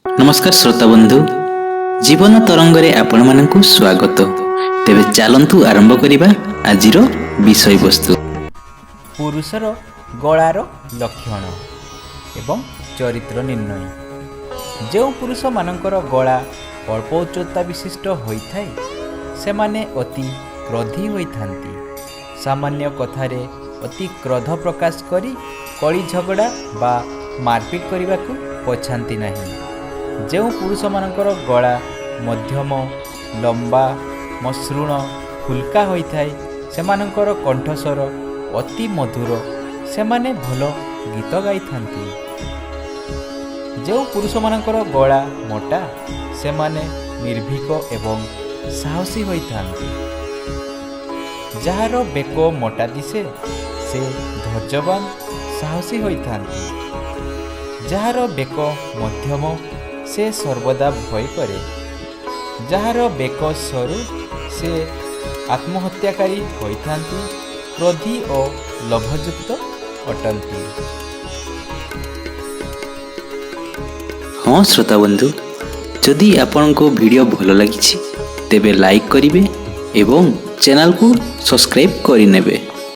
नमस्कार श्रोता बंधु जीवन तरंग रे आपण मानकु स्वागत। तेबे चलंतु आरंभ करिबा आजिरो विषय वस्तु। पुरुषर गଳାର ଲକ୍ଷଣ ଏବଂ ଚରିତ୍ର ନିର୍ଣ୍ଣୟ। ଯେଉଁ ପୁରୁଷମାନଙ୍କର ଗଳା ଅଳ୍ପ ଉଚ୍ଚତା ବିଶିଷ୍ଟ ହୋଇଥାଏ ସେମାନେ ଅତି କ୍ରୋଧୀ ହୋଇଥାନ୍ତି। ସାମାନ୍ୟ କଥାରେ ଅତି କ୍ରୋଧ ପ୍ରକାଶ କରି କଳି ଝଗଡ଼ା ବା ମାରପିଟ କରିବାକୁ ପଛାନ୍ତି ନାହିଁ। ଯେଉଁ ପୁରୁଷମାନଙ୍କର ଗଳା ମଧ୍ୟମ ଲମ୍ବା ମସୃଣ ଫୁଲକା ହୋଇଥାଏ ସେମାନଙ୍କର କଣ୍ଠସ୍ୱର ଅତି ମଧୁର, ସେମାନେ ଭଲ ଗୀତ ଗାଇଥାନ୍ତି। ଯେଉଁ ପୁରୁଷମାନଙ୍କର ଗଳା ମୋଟା ସେମାନେ ନିର୍ଭୀକ ଏବଂ ସାହସୀ ହୋଇଥାନ୍ତି। ଯାହାର ବେକ ମୋଟା ଦିଶେ ସେ ଧୈର୍ଯ୍ୟବାନ ସାହସୀ ହୋଇଥାନ୍ତି। ଯାହାର ବେକ ମଧ୍ୟମ ସେ ସର୍ବଦା ଭୟ କରେ। ଯାହାର ବେକ ସରୁ ସେ ଆତ୍ମହତ୍ୟାକାରୀ ହୋଇଥାନ୍ତି, କ୍ରୋଧୀ ଓ ଲୋଭଯୁକ୍ତ ଅଟନ୍ତି। हाँ श्रोता बंधु, जदि आपनको वीडियो भल लगी तेबे लाइक करिवे एवं चैनल को सब्सक्राइब करिनेबे।